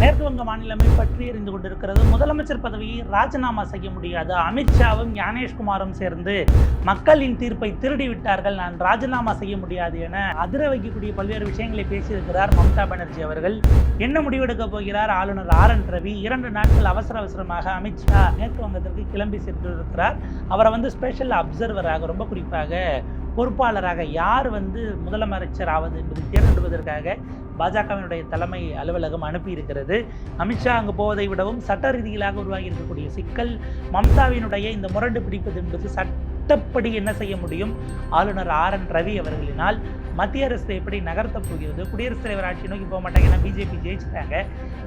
மேற்கு வங்க மாநிலமை பற்றி எறிந்து கொண்டிருக்கிறது. முதலமைச்சர் பதவியை ராஜினாமா செய்ய முடியாது. அமித்ஷாவும் ஞானேஷ்குமாரும் சேர்ந்து மக்களின் தீர்ப்பை திருடி விட்டார்கள், நான் ராஜினாமா செய்ய முடியாது என அதிர வைக்கக்கூடிய பல்வேறு விஷயங்களை பேசியிருக்கிறார் மம்தா பானர்ஜி அவர்கள். என்ன முடிவெடுக்க போகிறார் ஆளுநர் RN ரவி? 2 நாட்கள் அவசரமாக அமித்ஷா மேற்கு வங்கத்திற்கு கிளம்பி சென்றிருக்கிறார். அவரை ஸ்பெஷல் அப்சர்வராக, ரொம்ப குறிப்பாக பொறுப்பாளராக யார் முதலமைச்சர் ஆவது என்பதை தேர்ந்தெடுப்பதற்காக பாஜகவினுடைய தலைமை அலுவலகம் அனுப்பியிருக்கிறது. அமித்ஷா அங்கு போவதை விடவும் சட்ட ரீதியிலாக உருவாகி இருக்கக்கூடிய சிக்கல், மம்தாவினுடைய இந்த முரண்டு பிடிப்பது என்பது சட்டப்படி என்ன செய்ய முடியும்? ஆளுநர் RN ரவி அவர்களினால் மத்திய அரசு எப்படி நகர்த்தப் போகிறது? குடியரசுத் தலைவர் ஆட்சி நோக்கி போக மாட்டாங்க, ஏன்னா பிஜேபி ஜெயிச்சிட்டாங்க.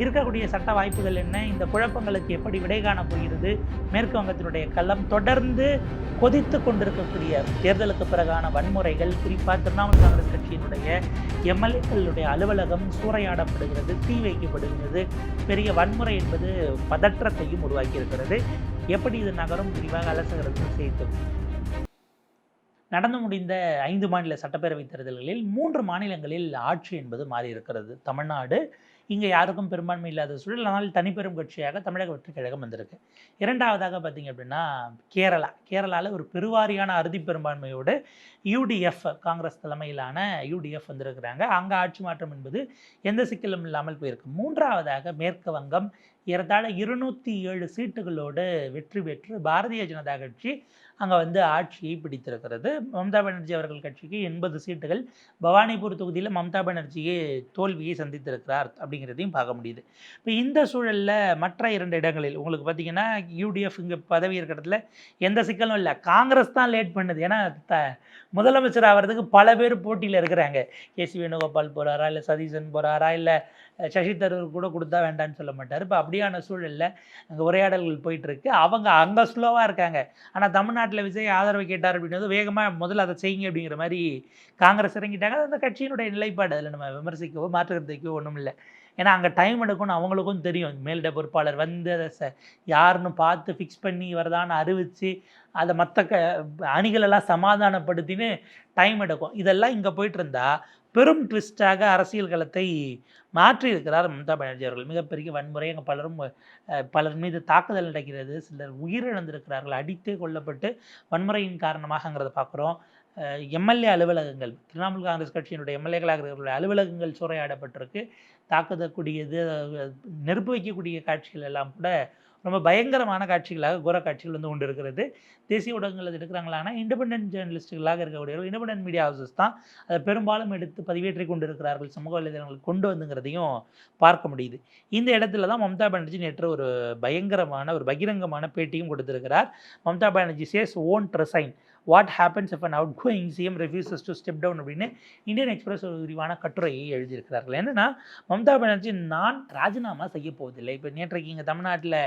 இருக்கக்கூடிய சட்ட வாய்ப்புகள் என்ன? இந்த குழப்பங்களுக்கு எப்படி விடை காண போகிறது? மேற்கு வங்கத்தினுடைய களம் தொடர்ந்து கொதித்து கொண்டிருக்கக்கூடிய தேர்தலுக்கு பிறகான வன்முறைகள், குறிப்பாக திரிணாமுல் காங்கிரஸ் கட்சியினுடைய MLAக்களுடைய அலுவலகம் சூறையாடப்படுகிறது, தீ வைக்கப்படுகிறது. பெரிய வன்முறை என்பது பதற்றத்தையும் உருவாக்கி இருக்கிறது. எப்படி இது நகரும் விரிவாக அலசுகிறது சேர்த்து. நடந்து முடிந்த 5 மாநில சட்டப்பேரவைத் தேர்தல்களில் 3 மாநிலங்களில் ஆட்சி என்பது மாறியிருக்கிறது. தமிழ்நாடு இங்கே யாருக்கும் பெரும்பான்மை இல்லாத சூழல், ஆனால் தனிப்பெரும் கட்சியாக தமிழக வெற்றிக் கழகம் வந்திருக்கு. 2வதாக பார்த்தீங்க அப்படின்னா கேரளாவில் ஒரு பெருவாரியான அறுதி பெரும்பான்மையோடு UDF, காங்கிரஸ் தலைமையிலான UDF வந்திருக்கிறாங்க. அங்கே ஆட்சி மாற்றம் என்பது எந்த சிக்கலும் இல்லாமல் போயிருக்கு. 3வதாக மேற்கு வங்கம் ஏறத்தாழ 207 சீட்டுகளோடு வெற்றி பெற்று பாரதிய ஜனதா கட்சி அங்கே ஆட்சியை பிடித்திருக்கிறது. மம்தா பானர்ஜி அவர்கள் கட்சிக்கு 80 சீட்டுகள். பவானிபூர் தொகுதியில் மம்தா பானர்ஜியே தோல்வியை சந்தித்திருக்கிறார் அப்படிங்கிறதையும் பார்க்க முடியுது. இப்போ இந்த சூழலில் மற்ற 2 இடங்களில் உங்களுக்கு பார்த்தீங்கன்னா UDF இங்கே பதவி இருக்கிறதுல எந்த சிக்கலும் இல்லை. காங்கிரஸ் தான் லேட் பண்ணுது. ஏன்னா முதலமைச்சர் ஆகிறதுக்கு பல பேர் போட்டியில் இருக்கிறாங்க. KC வேணுகோபால் போகிறாரா, இல்லை சதீசன் போகிறாரா, இல்லை சசி தரூர் கூட கொடுத்தா வேண்டான்னு சொல்ல மாட்டார். இப்போ அப்படியான சூழலில் அங்கே உரையாடல்கள் போயிட்டுருக்கு. அவங்க அங்கே ஸ்லோவாக இருக்காங்க. ஆனால் தமிழ்நாட்டில் விஜய் ஆதரவு கேட்டார் அப்படின்றது வேகமாக முதல்ல அதை செய்யுங்க அப்படிங்கிற மாதிரி காங்கிரஸ் இறங்கிட்டாங்க. அது அந்த கட்சியினுடைய நிலைப்பாடு, அதில் நம்ம விமர்சிக்கவோ மாற்றுக்கிறதுக்கோ ஒன்றும் இல்லை. ஏன்னா அங்கே டைம் எடுக்கும்னு அவங்களுக்கும் தெரியும். மேலிட பொறுப்பாளர் அதை யாருன்னு பார்த்து ஃபிக்ஸ் பண்ணி வரதான்னு அறிவித்து அதை மற்ற அணிகளெல்லாம் சமாதானப்படுத்தின்னு டைம் எடுக்கும். இதெல்லாம் இங்கே போயிட்டு இருந்தால் பெரும் ட்விஸ்டாக அரசியல் களத்தை மாற்றி இருக்கிறார் மம்தா பானர்ஜி அவர்கள். மிகப்பெரிய வன்முறை, அங்கே பலர் மீது தாக்குதல் நடக்கிறது, சிலர் உயிரிழந்திருக்கிறார்கள், அடித்தே கொல்லப்பட்டு வன்முறையின் காரணமாகங்கிறத பார்க்குறோம். MLA அலுவலகங்கள், திரிணாமுல் காங்கிரஸ் கட்சியினுடைய MLAக்களாக இருக்கிற அலுவலகங்கள் சூறையாடப்பட்டிருக்கு. தாக்குதக்கூடியது, நெருப்பு வைக்கக்கூடிய காட்சிகள் எல்லாம் கூட ரொம்ப பயங்கரமான காட்சிகளாக, கோர காட்சிகள் கொண்டு இருக்கிறது. தேசிய ஊடகங்கள் அது எடுக்கிறாங்களானா இண்டிபெண்டன்ட் ஜேர்னலிஸ்ட்டுகளாக இருக்கக்கூடியவர்கள், இண்டிபெண்டன்ட் மீடியா ஹவுசஸ் தான் அதை பெரும்பாலும் எடுத்து பதிவேற்றி கொண்டு இருக்கிறார்கள், சமூக வலைதளங்கள் கொண்டு வந்துங்கிறதையும் பார்க்க முடியுது. இந்த இடத்துல தான் மம்தா பானர்ஜி நேற்று ஒரு பயங்கரமான ஒரு பகிரங்கமான பேட்டியும் கொடுத்திருக்கிறார். Mamata Banerjee says won't resign, what happens if an outgoing CM refuses to step down அப்படின்னு இந்தியன் எக்ஸ்பிரஸ் ஒரு விரிவான கட்டுரையை எழுதியிருக்கிறார்கள். என்னென்னா, மம்தா பானர்ஜி நான் ராஜினாமா செய்ய போவதில்லை. இப்போ நேற்றைக்கு இங்கே தமிழ்நாட்டில்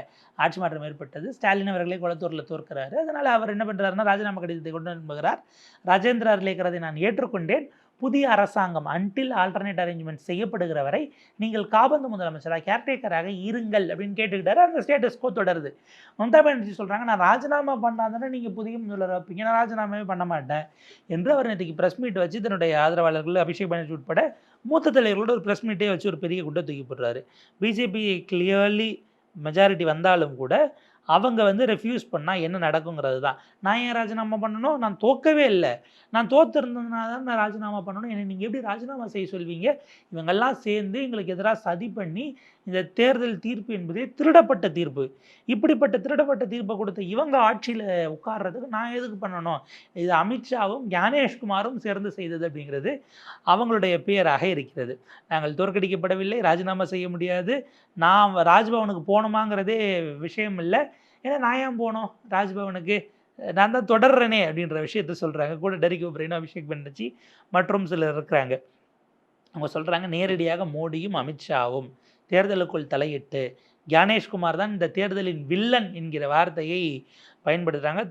ஆட்சி மாற்றம் ஏற்பட்டது. ஸ்டாலின் அவர்களே குளத்தூரில் தோற்கிறாரு. அதனால் அவர் என்ன பண்ணுறாருன்னா ராஜினாமா கடிதத்தை கொண்டு அனுப்புகிறார். ராஜேந்திர அர்லேக்கரதை நான் ஏற்றுக்கொண்டேன். புதிய அரசாங்கம் அன்டில் ஆல்டர்னேட் அரேஞ்ச்மெண்ட் செய்யப்படுகிற வரை நீங்கள் காபந்து முதலமைச்சராக, கேர்டேக்கராக இருங்கள் அப்படின்னு கேட்டுக்கிட்டாரு. அந்த ஸ்டேட்டஸ் கோ தொடருது. மம்தா பானர்ஜி சொல்கிறாங்க, நான் ராஜினாமா பண்ணாதானே நீங்கள் புதிய முதல்வர் வைப்பீங்க, நான் ராஜினாமாவே பண்ண மாட்டேன் என்று அவர் நேற்றுக்கு ப்ரெஸ் மீட் வச்சு தன்னுடைய ஆதரவாளர்கள் அபிஷேக் பானர்ஜி உட்பட மூத்த தலைவர்களோட ஒரு ப்ரெஸ் மீட்டே வச்சு ஒரு பெரிய குண்டை தூக்கி போடுறாரு. பிஜேபி கிளியர்லி மெஜாரிட்டி வந்தாலும் கூட அவங்க ரெஃப்யூஸ் பண்ணால் என்ன நடக்குங்கிறது தான். நான் ஏன் ராஜினாமா பண்ணணும்? நான் தோக்கவே இல்லை. நான் தோற்றுருந்ததுனால தான் நான் ராஜினாமா பண்ணணும். என்னை நீங்கள் எப்படி ராஜினாமா செய்ய சொல்வீங்க? இவங்கெல்லாம் சேர்ந்து எங்களுக்கு எதிராக சதி பண்ணி இந்த தேர்தல் தீர்ப்பு என்பதே திருடப்பட்ட தீர்ப்பு. இப்படிப்பட்ட திருடப்பட்ட தீர்ப்பை கொடுத்த இவங்க ஆட்சியில் உட்கார்றதுக்கு நான் எதுக்கு பண்ணணும்? இது அமித்ஷாவும் ஞானேஷ்குமாரும் சேர்ந்து செய்தது அப்படிங்கிறது அவங்களுடைய பெயராக இருக்கிறது. நாங்கள் தோற்கடிக்கப்படவில்லை, ராஜினாமா செய்ய முடியாது, நான் ராஜ்பவனுக்கு போகணுமாங்கிறதே விஷயம் இல்லை. ஏன்னா நான் ஏன் போனோம் ராஜ்பவனுக்கு, நான் தான் தொடர்றேனே அப்படின்ற விஷயத்த சொல்கிறாங்க. கூட டெரிக் ஓப்ரைனும் அபிஷேக் பானர்ஜி மற்றும் சிலர் இருக்கிறாங்க. அவங்க சொல்கிறாங்க, நேரடியாக மோடியும் அமித்ஷாவும் தேர்தலுக்குள் தலையிட்டு ஞானேஷ்குமார் தான் இந்த தேர்தலின் வில்லன் என்கிற வார்த்தையை பயன்படுத்துகிறாங்க.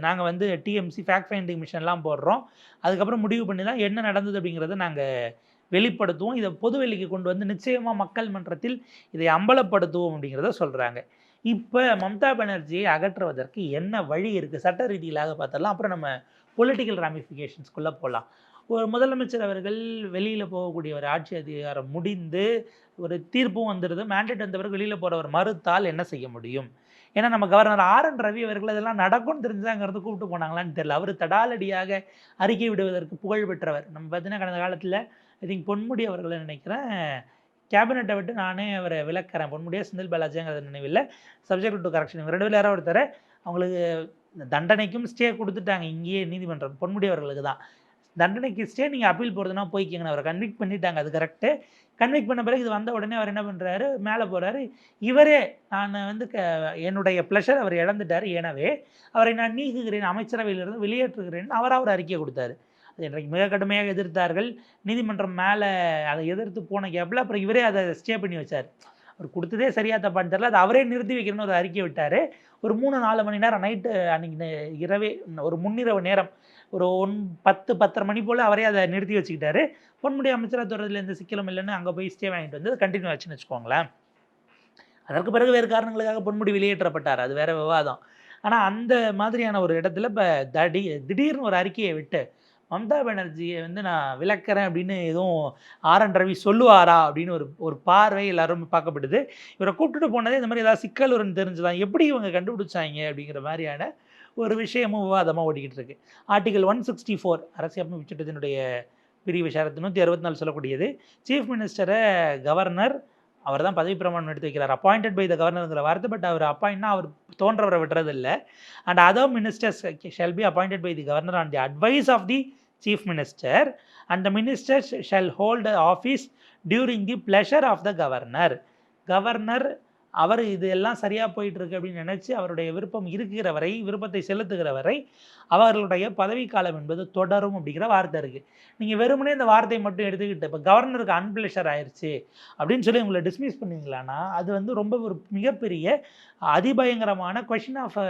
நாங்கள் TMC ஃபேக்ட் ஃபைண்டிங் மிஷன்லாம் போடுறோம், அதுக்கப்புறம் முடிவு பண்ணி தான் என்ன நடந்தது அப்படிங்கிறத நாங்கள் வெளிப்படுத்துவோம், இதை பொதுவெளிக்கு கொண்டு நிச்சயமாக மக்கள் மன்றத்தில் இதை அம்பலப்படுத்துவோம் அப்படிங்கிறத சொல்கிறாங்க. இப்போ மம்தா பானர்ஜியை அகற்றுவதற்கு என்ன வழி இருக்குது சட்ட ரீதியிலாக பார்த்தலாம். அப்புறம் நம்ம பொலிட்டிக்கல் ராமிஃபிகேஷன்ஸ்குள்ளே போகலாம். ஒரு முதலமைச்சர் அவர்கள் வெளியில் போகக்கூடியவர், ஆட்சி அதிகாரம் முடிந்து ஒரு தீர்ப்பும் வந்துடுது, மேண்டேட் வந்த பிறகு வெளியில் போகிறவர் மறுத்தால் என்ன செய்ய முடியும்? ஏன்னா நம்ம கவர்னர் ஆர்.என். ரவி அவர்கள் அதெல்லாம் நடக்கும்னு தெரிஞ்சு அங்கேருந்து கூப்பிட்டு போனாங்களான்னு தெரியல. அவர் தடாலடியாக அறிக்கை விடுவதற்கு புகழ் பெற்றவர். நம்ம பார்த்தீங்கன்னா கடந்த காலத்தில் ஐ திங்க் பொன்முடி அவர்களை நினைக்கிறேன், கேபினெட்டை விட்டு நானே அவரை விலக்கிறேன், பொன்முடியா செந்தில் பாலாஜிங்கிறது நினைவில், சப்ஜெக்ட் டு கரெக்ஷன், இவங்க 2 பேர் யாரோ ஒருத்தர் அவங்களுக்கு தண்டனைக்கும் ஸ்டே கொடுத்துட்டாங்க இங்கேயே நீதிமன்றம், பொன்முடி அவர்களுக்கு தான் தண்டனைக்கு ஸ்டே, நீங்கள் அப்பீல் போகிறதுனா போய்க்கிங்கன்னு அவரை கன்விக்ட் பண்ணிட்டாங்க, அது கரெக்டு. கன்விக்ட் பண்ண பிறகு இது வந்த உடனே அவர் என்ன பண்ணுறாரு, மேலே போகிறாரு, இவரே நான் வந்து என்னுடைய ப்ளஷர் அவர் இழந்துட்டார், எனவே அவரை நான் நீக்குகிறேன், அமைச்சரவையிலிருந்து வெளியேற்றுகிறேன் அவராக ஒரு அறிக்கை கொடுத்தாரு. அது இன்றைக்கு மிக கடுமையாக எதிர்த்தார்கள். நீதிமன்றம் மேலே அதை எதிர்த்து போன கேப்பில் அப்புறம் இவரே அதை ஸ்டே பண்ணி வச்சார். அவர் கொடுத்ததே சரியாக தப்பான்னு தெரியல, அதை அவரே நிறுத்தி வைக்கணும்னு ஒரு அறிக்கை விட்டார். ஒரு 3-4 மணி நேரம் நைட்டு அன்றைக்கி இரவே ஒரு முன்னிரவு நேரம் ஒரு 10-10:30 மணி போல் அவரே அதை நிறுத்தி வச்சுக்கிட்டாரு. பொன்முடி அமைச்சராக தொடர்றதுல எந்த சிக்கலும் இல்லைன்னு அங்கே போய் ஸ்டே வாங்கிட்டு வந்து கண்டினியூ ஆச்சுன்னு வச்சுக்கோங்களேன். அதற்கு பிறகு வேறு காரணங்களுக்காக பொன்முடி வெளியேற்றப்பட்டார், அது வேறு விவாதம். ஆனால் அந்த மாதிரியான ஒரு இடத்துல இப்போ திடீர்னு ஒரு அறிக்கையை விட்டு மம்தா பானர்ஜியை வந்து நான் விளக்குறேன் அப்படின்னு எதுவும் ஆர்.என். ரவி சொல்லுவாரா அப்படின்னு ஒரு பார்வை எல்லாரும் பார்க்கப்படுது. இவரை கூப்பிட்டுட்டு போனதே இந்த மாதிரி ஏதாவது சிக்கல் வரும்னு தெரிஞ்சுதான், எப்படி இவங்க கண்டுபிடிச்சாங்க அப்படிங்கிற மாதிரியான ஒரு விஷயமும் விவாதமாக ஓடிக்கிட்டு இருக்கு. ஆர்டிகல் 164 அரசியலமைப்பு சட்டத்தினுடைய பிரிவு ஷரத்து 164 சொல்லக்கூடியது, சீஃப் மினிஸ்டரை கவர்னர் அவர் தான் பதவி பிரமாணம் எடுத்து வைக்கிறார். அப்பாயிண்டட் பை த கவர்னருங்கிற வார்த்தை, பட் அவர் அப்பாயிண்ட்னா அவர் தோன்றவரை விடுறதில்லை. And other ministers shall be appointed by the governor on the advice of the chief minister and the ministers shall hold office during the pleasure of the governor. Governor அவர் இது எல்லாம் சரியாக போயிட்டுருக்கு அப்படின்னு நினச்சி அவருடைய விருப்பம் இருக்கிற வரை, விருப்பத்தை செலுத்துகிற வரை அவர்களுடைய பதவிக்காலம் என்பது தொடரும் அப்படிங்கிற வார்த்தை இருக்குது. நீங்கள் வெறுமனே இந்த வார்த்தையை மட்டும் எடுத்துக்கிட்டு இப்போ கவர்னருக்கு அன்பிளஷர் ஆயிடுச்சு அப்படின்னு சொல்லி உங்களை டிஸ்மிஸ் பண்ணுவீங்களான்னா அது வந்து ரொம்ப ஒரு மிகப்பெரிய அதிபயங்கரமான கொஷின் ஆஃப்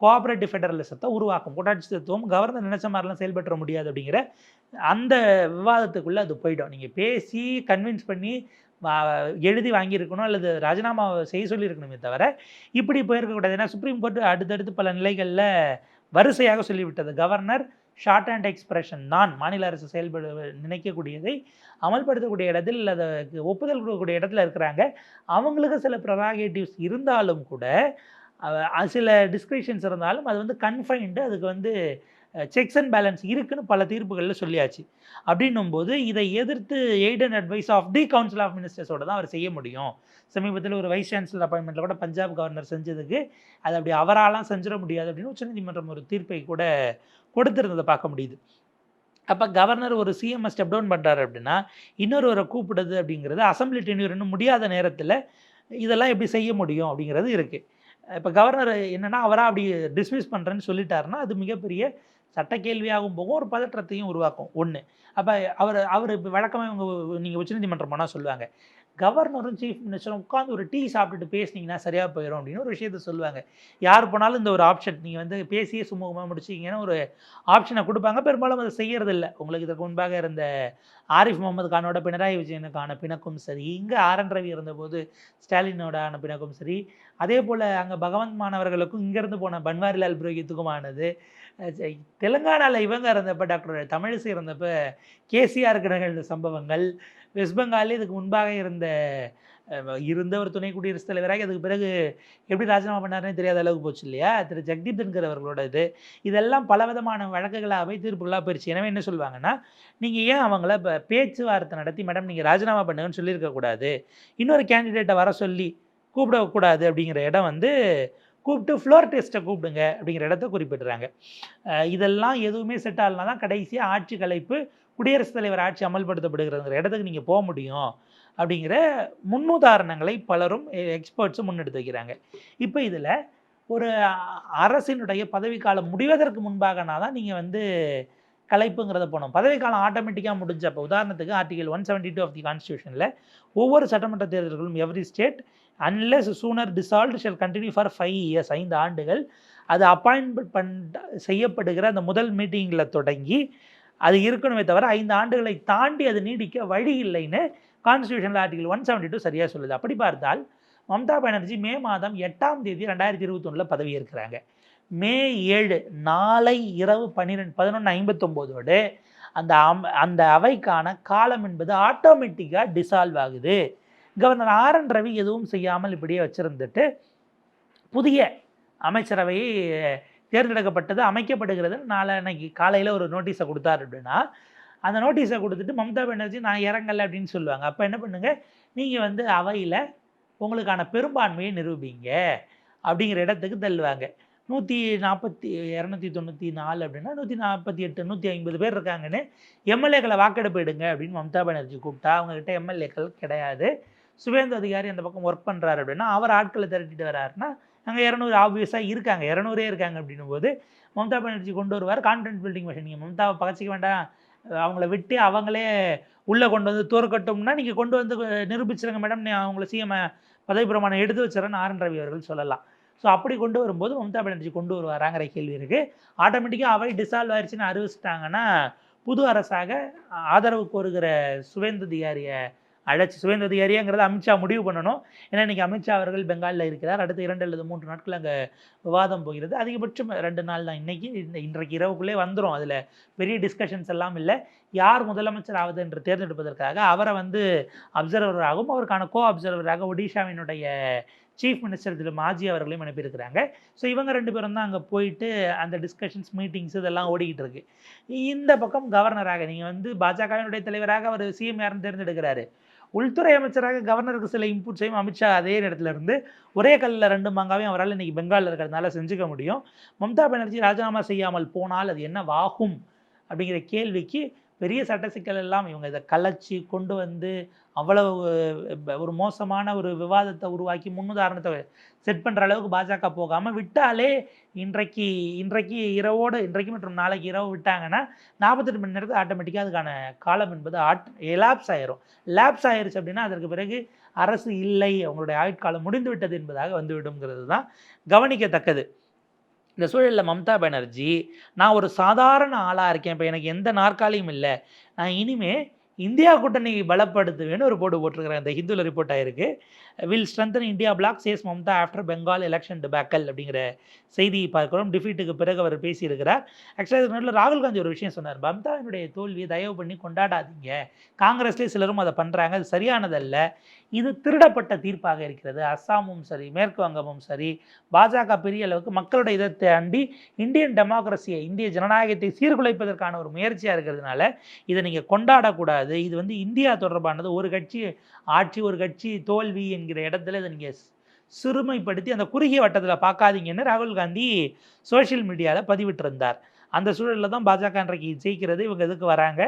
கோஆப்ரேட்டிவ் ஃபெடரலிசத்தை உருவாக்கும். கூட்டாட்சி தத்துவம் கவர்னர் நினைச்ச மாதிரிலாம் செயல்பட முடியாது அப்படிங்கிற அந்த விவாதத்துக்குள்ளே அது போய்டும். நீங்கள் பேசி கன்வின்ஸ் பண்ணி எழுதி வாங்கியிருக்கணும் அல்லது ராஜினாமா செய்ய சொல்லியிருக்கணுமே தவிர இப்படி போயிருக்கக்கூடாது. ஏன்னா சுப்ரீம் கோர்ட் அடுத்தடுத்து பல நிலைகளில் வரிசையாக சொல்லிவிட்டது, கவர்னர் ஷார்ட் அண்ட் எக்ஸ்பிரஷன் தான், மாநில அரசு செயல்பட நினைக்கக்கூடியதை அமல்படுத்தக்கூடிய இடத்தில் அதுக்கு ஒப்புதல் கொடுக்கக்கூடிய இடத்துல இருக்கிறாங்க. அவங்களுக்கு சில ப்ரெராகேட்டிவ்ஸ் இருந்தாலும் கூட சில டிஸ்கிரிப்ஷன்ஸ் இருந்தாலும் அது வந்து கன்ஃபைன்டு, அதுக்கு வந்து செக்ஸ் அண்ட் பேலன்ஸ் இருக்குன்னு பல தீர்ப்புகளில் சொல்லியாச்சு. அப்படின்னும்போது இதை எதிர்த்து aid and advice of the council of மினிஸ்டர்ஸோட தான் அவர் செய்ய முடியும். சமீபத்தில் ஒரு வைஸ் சான்சலர் அப்பாயின்மெண்ட்டில் கூட பஞ்சாப் கவர்னர் செஞ்சதுக்கு அது அப்படி அவராலாம் செஞ்சிட முடியாது அப்படின்னு உச்சநீதிமன்றம் ஒரு தீர்ப்பை கூட கொடுத்துருந்ததை பார்க்க முடியுது. அப்போ கவர்னர் ஒரு சிஎம்ஐ ஸ்டெப் டவுன் பண்ணுறாரு அப்படின்னா இன்னொருவரை கூப்பிடுது அப்படிங்கிறது அசம்பிளி டென்யூர் இன்னும் முடியாத நேரத்தில் இதெல்லாம் எப்படி செய்ய முடியும் அப்படிங்கிறது இருக்குது. இப்போ கவர்னர் என்னென்னா அவராக அப்படி டிஸ்மிஸ் பண்ணுறேன்னு சொல்லிட்டாருன்னா அது மிகப்பெரிய சட்ட கேள்வியாகவும் போகும், ஒரு பதற்றத்தையும் உருவாக்கும் ஒன்று. அப்போ அவர் இப்போ வழக்கமாக இவங்க நீங்கள் உச்சநீதிமன்றம் போனால் சொல்லுவாங்க, கவர்னரும் சீஃப் மினிஸ்டரும் உட்காந்து ஒரு டீ சாப்பிட்டுட்டு பேசினீங்கன்னா சரியாக போயிடும் அப்படின்னு ஒரு விஷயத்த சொல்லுவாங்க. யார் போனாலும் இந்த ஒரு ஆப்ஷன் நீங்கள் வந்து பேசியே சுமூகமாக முடிச்சிங்கன்னா ஒரு ஆப்ஷனை கொடுப்பாங்க. பெரும்பாலும் அதை செய்யறதில்லை. உங்களுக்கு இதற்கு முன்பாக இருந்த ஆரிஃப் முகமது கானோட பினராயி விஜயனுக்கான பிணக்கும் சரி, இங்கே ஆர்.என். ரவி இருந்தபோது ஸ்டாலினோட ஆன பிணக்கும் சரி, அதே போல் அங்கே பகவந்த் மாணவர்களுக்கும் இங்கேருந்து போன பன்வாரிலால் புரோஹித்துக்குமானது, தெலுங்கானாவில் இவங்க இருந்தப்போ டாக்டர் தமிழிசை இருந்தப்போ கேசிஆருக்கு நிகழ்ந்த சம்பவங்கள், வெஸ்ட் பெங்காலில் இதுக்கு முன்பாக இருந்த ஒரு துணை குடியரசுத் தலைவராக அதுக்கு பிறகு எப்படி ராஜினாமா பண்ணாருன்னு தெரியாத அளவுக்கு போச்சு இல்லையா திரு ஜெக்தீப் தன்கர் அவர்களோட இதெல்லாம் பலவிதமான வழக்குகளாகவே தீர்ப்புகளாக போயிடுச்சு. எனவே என்ன சொல்லுவாங்கன்னா, நீங்கள் ஏன் அவங்கள இப்போ பேச்சுவார்த்தை நடத்தி மேடம் நீங்கள் ராஜினாமா பண்ணுங்கன்னு சொல்லியிருக்கக்கூடாது, இன்னொரு கேண்டிடேட்டை வர சொல்லி கூப்பிடக்கூடாது அப்படிங்கிற இடம் வந்து கூப்பிட்டு ஃப்ளோர் டெஸ்ட்டை கூப்பிடுங்க அப்படிங்கிற இடத்த குறிப்பிடுறாங்க. இதெல்லாம் எதுவுமே செட் ஆகலனா தான் கடைசியாக ஆட்சி கலைப்பு, குடியரசுத் தலைவர் ஆட்சி அமல்படுத்தப்படுகிறதுங்கிற இடத்துக்கு நீங்கள் போக முடியும் அப்படிங்கிற முன்னுதாரணங்களை பலரும் எக்ஸ்பர்ட்ஸும் முன்னெடுத்து வைக்கிறாங்க. இப்போ இதில் ஒரு அரசினுடைய பதவிக்காலம் முடிவதற்கு முன்பாகனா தான் நீங்கள் வந்து கலைப்புங்கிறத போனோம். பதவிக்காலம் ஆட்டோமேட்டிக்காக முடிஞ்சப்போ உதாரணத்துக்கு ஆர்டிகல் 172 ஆஃப் தி கான்ஸ்டியூஷனில் ஒவ்வொரு சட்டமன்ற தேர்தல்களும் every state unless sooner dissolved shall continue for 5 years 5 ஆண்டுகள் அது அப்பாயின்மெண்ட் செய்யப்படுகிற அந்த முதல் மீட்டிங்கில் தொடங்கி அது இருக்கணுமே தவிர 5 ஆண்டுகளை தாண்டி அது நீடிக்க வழி இல்லைன்னு கான்ஸ்டியூஷனில் ஆர்டிகல் 172 சரியாக சொல்லுது. அப்படி பார்த்தால் மம்தா பானர்ஜி மே மாதம் 8ஆம் தேதி 2021 பதவி ஏற்கிறாங்க. மே 7 நாளை இரவு 11:59 அந்த அவைக்கான காலம் என்பது ஆட்டோமேட்டிக்காக டிசால்வ் ஆகுது. கவர்னர் RN ரவி எதுவும் செய்யாமல் இப்படியே வச்சுருந்துட்டு புதிய அமைச்சரவையை தேர்ந்தெடுக்கப்பட்டது அமைக்கப்படுகிறது நாளைக்கு காலையில் ஒரு நோட்டீஸை கொடுத்தாரு அப்படின்னா, அந்த நோட்டீஸை கொடுத்துட்டு மம்தா பானர்ஜி நான் இறங்கலை அப்படின்னு சொல்லுவாங்க. அப்போ என்ன பண்ணுங்கள், நீங்கள் அவையில் உங்களுக்கான பெரும்பான்மையை நிரூபிங்க அப்படிங்கிற இடத்துக்கு தள்ளுவாங்க. 294 அப்படின்னா 148 150 பேர் இருக்காங்கன்னு எம்எல்ஏக்களை வாக்கெடுப்பு எடுங்க அப்படின்னு மம்தா பானர்ஜி கூப்பிட்டா அவங்ககிட்ட எம்எல்ஏக்கள் கிடையாது. சுவேந்து அதிகாரி அந்த பக்கம் ஒர்க் பண்ணுறாரு அப்படின்னா அவர் ஆட்களை திரட்டிட்டு வர்றாருன்னா அங்கே 200 ஆப்வியஸாக இருக்காங்க, 200 இருக்காங்க அப்படின்னும் போது மம்தா பானர்ஜி கொண்டு வருவார் கான்ஃபிடன்ஸ் பில்டிங் மிஷன். நீங்கள் மம்தாவை பகச்சிக்க வேண்டாம், அவங்கள விட்டு அவங்களே உள்ளே கொண்டு வந்து தோற்கட்டும்னா நீங்கள் கொண்டு வந்து நிரூபிச்சிருங்க மேடம், நான் அவங்கள சிஎம் பதவி பிரமாணம் எடுத்து வச்சுறேன்னு RN ரவி அவர்கள் சொல்லலாம். ஸோ அப்படி கொண்டு வரும்போது மம்தா பானர்ஜி கொண்டு வருவாராங்கிற கேள்வி இருக்குது. ஆட்டோமேட்டிக்காக அவை டிசால்வ் ஆயிடுச்சுன்னு அறிவிச்சிட்டாங்கன்னா புது அரசாக ஆதரவு கோருகிற சுவேந்து அதிகாரியை அழைச்சி, சுவேந்து அதிகாரியாங்கிறத அமித்ஷா முடிவு பண்ணணும். ஏன்னா இன்றைக்கி அமித்ஷா அவர்கள் பெங்காலில் இருக்கிறார். அடுத்து 2 அல்லது 3 நாட்கள் அங்கே விவாதம் போகிறது. அதிகபட்சம் 2 நாள் தான். இன்றைக்கு இரவுக்குள்ளே வந்துடும். அதில் பெரிய டிஸ்கஷன்ஸ் எல்லாம் இல்லை. யார் முதலமைச்சர் ஆவது என்று தேர்ந்தெடுப்பதற்காக அவரை அப்சர்வராகவும் அவருக்கான அப்சர்வராக ஒடிஷாவினுடைய சீஃப் மினிஸ்டர் திரு மாஜி அவர்களையும் அனுப்பியிருக்கிறாங்க. ஸோ இவங்க 2 பேரும் தான் அங்கே போயிட்டு அந்த டிஸ்கஷன்ஸ் மீட்டிங்ஸ் இதெல்லாம் ஓடிக்கிட்டு இருக்கு. இந்த பக்கம் கவர்னராக நீங்கள் பாஜகவினுடைய தலைவராக அவர் சிஎம் யாருன்னு தேர்ந்தெடுக்கிறாரு. உள்துறை அமைச்சராக கவர்னருக்கு சில இன்புட்ஸையும் அமித்ஷா அதே இடத்துல இருந்து ஒரே கல்லில் 2 மாங்காவையும் அவரால் இன்றைக்கி பெங்காலில் இருக்கிறதுனால செஞ்சுக்க முடியும். மம்தா பானர்ஜி ராஜினாமா செய்யாமல் போனால் அது என்னவாகும் அப்படிங்கிற கேள்விக்கு பெரிய சட்ட சிக்கல் எல்லாம் இவங்க இதை கலைச்சி கொண்டு அவ்வளவு ஒரு மோசமான ஒரு விவாதத்தை உருவாக்கி முன்னுதாரணத்தை செட் பண்ணுற அளவுக்கு பாஜக போகாமல் விட்டாலே இன்றைக்கு இரவோடு இன்றைக்கு மற்றும் நாளைக்கு இரவு விட்டாங்கன்னா 48 மணி நேரத்துக்கு ஆட்டோமேட்டிக்காக அதுக்கான காலம் என்பது லேப்ஸ் ஆயிடுச்சு அப்படின்னா அதற்கு பிறகு அரசு இல்லை, அவங்களுடைய ஆயுட்காலம் முடிந்து விட்டது என்பதாக வந்துவிடுங்கிறது தான் கவனிக்கத்தக்கது. இந்த சூழலில் மம்தா பானர்ஜி நான் ஒரு சாதாரண ஆளாக இருக்கேன், இப்போ எனக்கு எந்த நாற்காலியும் இல்லை, நான் இனிமே இந்தியா கூட்டணி பலப்படுத்துவேன்னு ஒரு போட்டு போட்டிருக்கிறேன். இந்த ஹிந்துவில் ரிப்போர்ட் ஆகிருக்கு. Will strengthen India bloc says Mamata after Bengal election debacle அப்படிங்கிற செய்தியை பார்க்கிறோம். டிஃபீட்டுக்கு பிறகு அவர் பேசியிருக்கிறார். ஆக்சுவலாக இதுக்கு நடுவில் ராகுல் காந்தி ஒரு விஷயம் சொன்னார், மம்தாவினுடைய தோல்வியை தயவு பண்ணி கொண்டாடாதீங்க, காங்கிரஸ்லேயே சிலரும் அதை பண்ணுறாங்க, அது சரியானதல்ல, இது திருடப்பட்ட தீர்ப்பாக இருக்கிறது. அஸ்ஸாமும் சரி மேற்கு வங்கமும் சரி பாஜக பெரிய அளவுக்கு மக்களுடைய இதை தாண்டி இந்தியன் டெமோக்ரஸியை இந்திய ஜனநாயகத்தை சீர்குலைப்பதற்கான ஒரு முயற்சியாக இருக்கிறதுனால இதை நீங்கள் கொண்டாடக்கூடாது. இது இந்தியா தொடர்பானது, ஒரு கட்சி ஆட்சி ஒரு கட்சி தோல்வி என்கிற இடத்துல இதை நீங்கள் சிறுமைப்படுத்தி அந்த குறுகிய வட்டத்தில் பார்க்காதீங்கன்னு ராகுல் காந்தி சோஷியல் மீடியாவில் பதிவிட்டிருந்தார். அந்த சூழலில் தான் பாஜக இன்றைக்கு ஜெயிக்கிறது. இவங்க எதுக்கு வராங்க,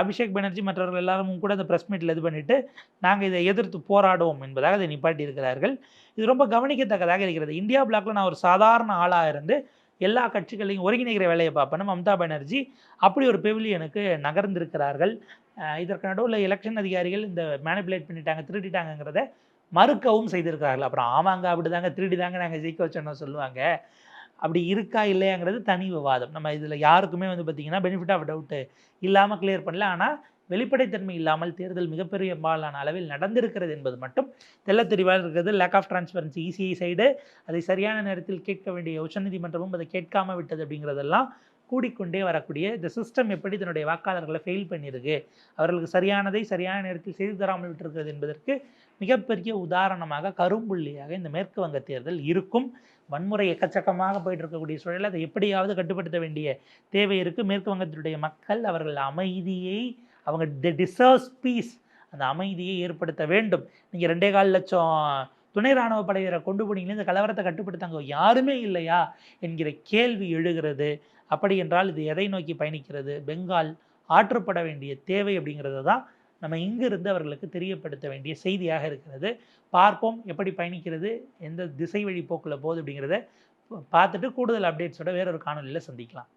அபிஷேக் பானர்ஜி மற்றவர்கள் எல்லாரும் கூட அந்த ப்ரெஸ் மீட்டில் இது பண்ணிவிட்டு நாங்கள் இதை எதிர்த்து போராடுவோம் என்பதாக அதை நிப்பாட்டி இருக்கிறார்கள். இது ரொம்ப கவனிக்கத்தக்கதாக இருக்கிறது. இந்தியா பிளாக்ல நான் ஒரு சாதாரண ஆளாக இருந்து எல்லா கட்சிகளையும் ஒருங்கிணைக்கிற வேலையை பார்ப்பேன்னு மம்தா பானர்ஜி அப்படி ஒரு பெவிலியனுக்கு நகர்ந்திருக்கிறார்கள். இதற்கு நடுவில் எலெக்ஷன் அதிகாரிகள் இந்த மேனிப்புலேட் பண்ணிட்டாங்க, திருடிட்டாங்கிறத மறுக்கவும் செய்திருக்கிறார்கள். அப்புறம் ஆமாங்க அப்படி தாங்க திருடிதாங்க நாங்கள் ஜெயிக்க வச்சோன்னு சொல்லுவாங்க. அப்படி இருக்கா இல்லையாங்கிறது தனி விவாதம். நம்ம இதில் யாருக்குமே பார்த்திங்கன்னா பெனிஃபிட் ஆஃப் டவுட்டு இல்லாமல் கிளியர் பண்ணல. ஆனால் வெளிப்படைத்தன்மை இல்லாமல் தேர்தல் மிகப்பெரிய பெரும்பாலான அளவில் நடந்திருக்கிறது என்பது மட்டும் தெள்ளத் தெளிவாக இருக்கிறது. Lack of transparency ECI side அதை சரியான நேரத்தில் கேட்க வேண்டிய உச்சநீதிமன்றமும் அதை கேட்காமல் விட்டது அப்படிங்கிறதெல்லாம் கூடிக்கொண்டே வரக்கூடிய இந்த சிஸ்டம் எப்படி தன்னுடைய வாக்காளர்களை ஃபெயில் பண்ணியிருக்கு, அவர்களுக்கு சரியானதை சரியான நேரத்தில் செய்து தராமல் விட்டிருக்கிறது என்பதற்கு மிகப்பெரிய உதாரணமாக கரும்புள்ளியாக இந்த மேற்கு வங்க தேர்தல் இருக்கும். வன்முறை எக்கச்சக்கமாக போயிட்டு இருக்கக்கூடிய சூழலில் அதை எப்படியாவது கட்டுப்படுத்த வேண்டிய தேவை இருக்குது. மேற்கு வங்கத்தினுடைய மக்கள் அவர்கள் அமைதியை அவங்க டிசர்வ்ஸ் பீஸ், அந்த அமைதியை ஏற்படுத்த வேண்டும். நீங்கள் 2.25 லட்சம் துணை இராணுவ படையினரை கொண்டு போனீங்களே, இந்த கலவரத்தை கட்டுப்படுத்தாங்க யாருமே இல்லையா என்கிற கேள்வி எழுகிறது. அப்படி என்றால் இது எதை நோக்கி பயணிக்கிறது, பெங்கால் ஆற்றுப்பட வேண்டிய தேவை அப்படிங்கிறது தான் நம்ம இங்கிருந்து அவர்களுக்கு தெரியப்படுத்த வேண்டிய செய்தியாக இருக்கிறது. பார்ப்போம் எப்படி பயணிக்கிறது, எந்த திசை வழி போக்கில் போகுது அப்படிங்கிறத பார்த்துட்டு கூடுதல் அப்டேட்ஸோட வேறொரு காணொலியில் சந்திக்கலாம்.